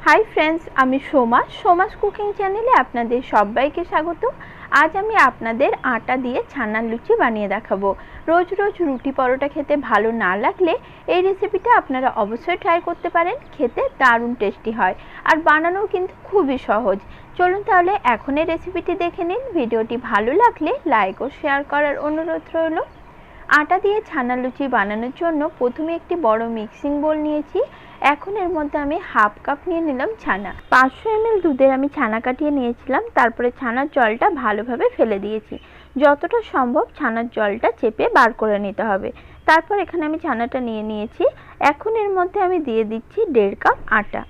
Hi friends आमी Soma सोमास cooking चैनेले आपनादेर सबाइके स्वागत। आज आमी आपनादेर आटा दिए छानार लुचि बानिये देखाबो। रोज रोज रुटी परोटा खेते भालो ना लागले এই রেসিপিটা আপনারা অবশ্যই ট্রাই করতে পারেন। খেতে দারুণ টেস্টি হয় আর বানানো কিন্তু খুবই সহজ। চলুন তাহলে এখন এই রেসিপিটি দেখে নিন। ভিডিওটি ভালো লাগলে লাইক ও শেয়ার করার অনুরোধ রইল। आटा दिए छानार लुचि बानानोर जोन्नो प्रथमे एकटी बड़ो मिक्सिंग बोल नियेछि। এখন এর মধ্যে আমি হাফ কাপ নিয়ে নিলাম ছানা। 500 ml দুধের আমি ছানা কাটিয়ে নিয়েছিলাম। তারপরে ছানার জলটা ভালোভাবে ফেলে দিয়েছি। যতটা সম্ভব ছানার জলটা চেপে বার করে নিতে হবে। তারপর এখানে আমি ছানাটা নিয়ে নিয়েছি। এখন এর মধ্যে আমি দিয়ে দিচ্ছি 1.5 কাপ আটা।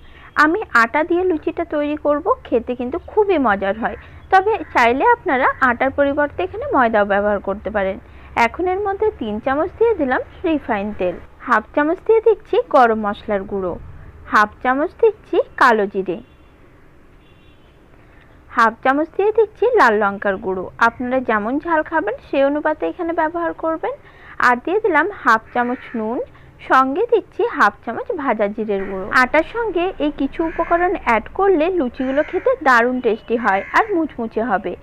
আমি আটা দিয়ে লুচিটা তৈরি করব। খেতে কিন্তু খুবই মজার হয়। তবে চাইলে আপনারা আটার পরিবর্তে এখানে ময়দাও ব্যবহার করতে পারেন। এখন এর মধ্যে 3 চামচ দিয়ে দিলাম রিফাইন তেল, হাফ চামচ দিয়ে দিচ্ছি গরম মশলার গুঁড়ো, হাফ চামচ দিচ্ছি কালো জিরে, হাফ চামচ দিয়ে দিচ্ছি লাল লঙ্কার গুঁড়ো। আপনারা যেমন ঝাল খাবেন সেই অনুপাতে এখানে ব্যবহার করবেন। আর দিয়ে দিলাম হাফ চামচ নুন, সঙ্গে দিচ্ছি হাফ চামচ ভাজা জিরের গুঁড়ো। আটার সঙ্গে এই কিছু উপকরণ অ্যাড করলে লুচিগুলো খেতে দারুণ টেস্টি হয় আর মুচমুচে হবে।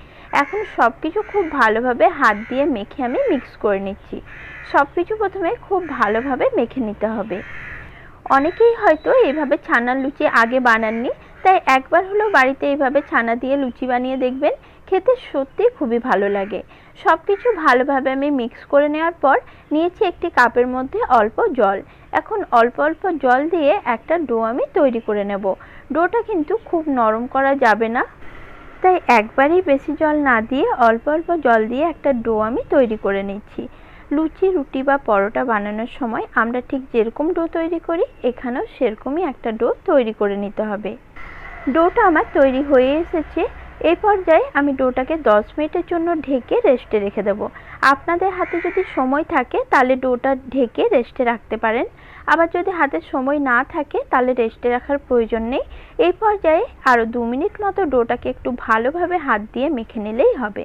এখন সবকিছু খুব ভালোভাবে হাত দিয়ে মেখে আমি মিক্স করে নিচ্ছি। সবকিছু প্রথমে খুব ভালোভাবে মেখে নিতে হবে। অনেকেই হয়তো এইভাবে ছানার লুচি আগে বানাননি, তাই একবার হলেও বাড়িতে এইভাবে ছানা দিয়ে লুচি বানিয়ে দেখবেন। খেতে সত্যিই খুবই ভালো লাগে। সবকিছু ভালোভাবে আমি মিক্স করে নেওয়ার পর নিয়েছি একটি কাপের মধ্যে অল্প জল। এখন অল্প অল্প জল দিয়ে একটা ডো আমি তৈরি করে নেব। ডোটা কিন্তু খুব নরম করা যাবে না, তাই একবারেই বেশি জল না দিয়ে অল্প অল্প জল দিয়ে একটা ডো আমি তৈরি করে নিচ্ছি। লুচি, রুটি বা পরোটা বানানোর সময় আমরা ঠিক যেরকম ডো তৈরি করি এখানেও সেরকমই একটা ডো তৈরি করে নিতে হবে। ডোটা আমার তৈরি হয়ে এসেছে। এই পর্যায়ে আমি ডোটাকে 10 মিনিটের জন্য ঢেকে রেস্টে রেখে দেব। আপনাদের হাতে যদি সময় থাকে তাহলে ডোটা ঢেকে রেস্টে রাখতে পারেন। আবার যদি হাতে সময় না থাকে তাহলে রেস্টে রাখার প্রয়োজন নেই। এই পর্যায়ে আরও 2 মিনিট মতো ডোটাকে একটু ভালোভাবে হাত দিয়ে মেখে নিলেই হবে।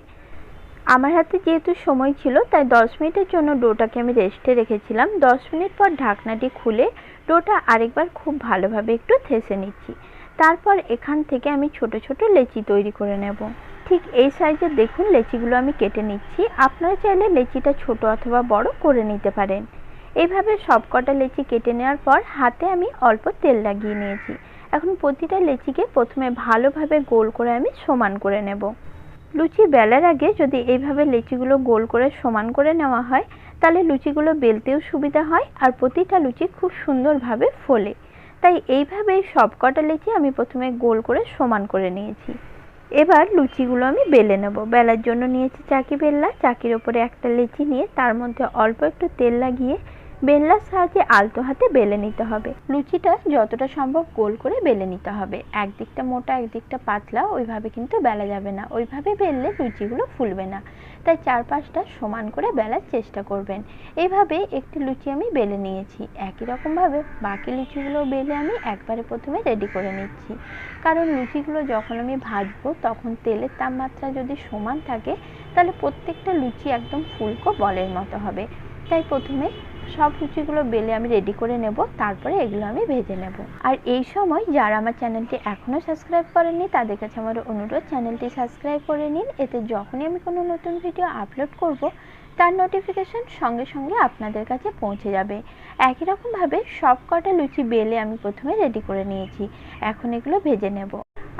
আমার হাতে যেহেতু সময় ছিল তাই 10 মিনিটের জন্য ডোটাকে আমি রেস্টে রেখেছিলাম। 10 মিনিট পর ঢাকনাটি খুলে ডোটা আরেকবার খুব ভালোভাবে একটু থেসে নিচ্ছি। তারপর এখান থেকে আমি ছোট ছোট লেচি তৈরি করে নেব। ঠিক এই সাইজের দেখুন লেচিগুলো আমি কেটে নিচ্ছি। আপনারা চাইলে লেচিটা ছোট অথবা বড় করে নিতে পারেন। এইভাবে সবকটা লেচি কেটে নেওয়ার পর হাতে আমি অল্প তেল লাগিয়ে নিয়েছি। এখন প্রতিটা লেচিকে প্রথমে ভালোভাবে গোল করে আমি সমান করে নেব। লুচি বেলার আগে যদি এইভাবে লেচিগুলো গোল করে সমান করে নেওয়া হয় তাহলে লুচিগুলো বেলতেও সুবিধা হয় আর প্রতিটা লুচি খুব সুন্দরভাবে ফোলে। তাই এইভাবেই সবকটা লেচি আমি প্রথমে গোল করে সমান করে নিয়েছি। এবার লুচিগুলো আমি বেলে নেব। বেলার জন্য নিয়েছি চাকি বেলনা। চাকির ওপরে একটা লেচি নিয়ে তার মধ্যে অল্প একটু তেল লাগিয়ে বেলনার সাহায্যে আলতো হাতে বেলে নিতে হবে। লুচিটা যতটা সম্ভব গোল করে বেলে নিতে হবে। একদিকটা মোটা একদিকটা পাতলা ওইভাবে কিন্তু বেলা যাবে না। ওইভাবে বেললে লুচিগুলো ফুলবে না। তাই চারপাশটা সমান করে বেলার চেষ্টা করবেন। এইভাবে একটি লুচি আমি বেলে নিয়েছি। একই রকমভাবে বাকি লুচিগুলো বেলে আমি একবারে প্রথমে রেডি করে নিচ্ছি। কারণ লুচিগুলো যখন আমি ভাজবো তখন তেলের তাপমাত্রা যদি সমান থাকে তাহলে প্রত্যেকটা লুচি একদম ফুলকো বলের মতো হবে। তাই প্রথমে সব লুচিগুলো বেলে আমি রেডি করে নেব, তারপরে এগুলো আমি ভেজে নেব। আর এই সময় যারা আমার চ্যানেলটি এখনও সাবস্ক্রাইব করেননি তাদের কাছে আমার অনুরোধ চ্যানেলটি সাবস্ক্রাইব করে নিন। এতে যখনই আমি কোনো নতুন ভিডিও আপলোড করব তার নোটিফিকেশন সঙ্গে সঙ্গে আপনাদের কাছে পৌঁছে যাবে। একই রকমভাবে সব কটা লুচি বেলে আমি প্রথমে রেডি করে নিয়েছি। এখন এগুলো ভেজে নেব।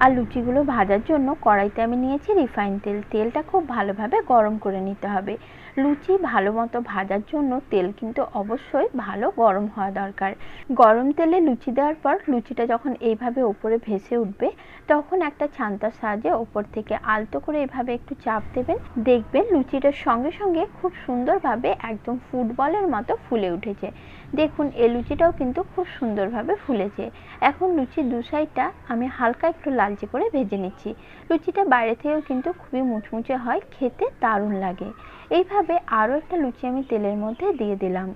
আর লুচিগুলো ভাজার জন্য কড়াইতে আমি নিয়েছি রিফাইন তেল। তেলটা খুব ভালোভাবে গরম করে নিতে হবে। লুচি ভালো মতো ভাজার জন্য তেল কিন্তু অবশ্যই ভালো গরম হওয়া দরকার। গরম তেলে লুচি দেওয়ার পর লুচিটা যখন এইভাবে উপরে ভেসে উঠবে তখন একটা ছান্তার সাহায্যে ওপর থেকে আলতো করে এভাবে একটু চাপ দেবেন। দেখবেন লুচিটার সঙ্গে সঙ্গে খুব সুন্দরভাবে একদম ফুটবলের মতো ফুলে উঠেছে। দেখুন এই লুচিটাও কিন্তু খুব সুন্দরভাবে ফুলেছে। এখন লুচির দু সাইডটা আমি হালকা একটু লালচে করে ভেজে নিচ্ছি। লুচিটা বাইরে থেকেও কিন্তু খুবই মুচমুচে হয়, খেতে দারুণ লাগে। এইভাবে আরও একটা লুচি আমি তেলের মধ্যে দিয়ে দিলাম।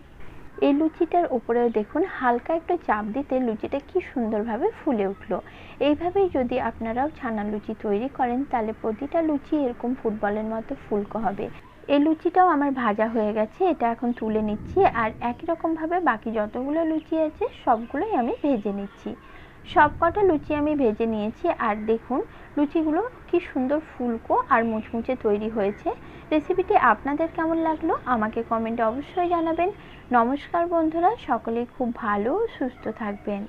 এই লুচিটার উপরেও দেখুন হালকা একটু চাপ দিতে লুচিটা কি সুন্দরভাবে ফুলে উঠলো। এইভাবেই যদি আপনারাও ছানার লুচি তৈরি করেন তাহলে প্রতিটা লুচি এরকম ফুটবলের মতো ফুলকো হবে। এই লুচিটাও আমার ভাজা হয়ে গেছে। এটা এখন তুলে নিচ্ছি। আর একই রকমভাবে বাকি যতগুলো লুচি আছে সবগুলোই আমি ভেজে নিচ্ছি। সবকটা লুচি আমি ভেজে নিয়েছি আর দেখুন লুচিগুলো কি সুন্দর ফুলকো আর মুচমুচে তৈরি হয়েছে। রেসিপিটি আপনাদের কেমন লাগলো আমাকে কমেন্টে অবশ্যই জানাবেন। নমস্কার বন্ধুরা, সকলেই খুব ভালো ও সুস্থ থাকবেন।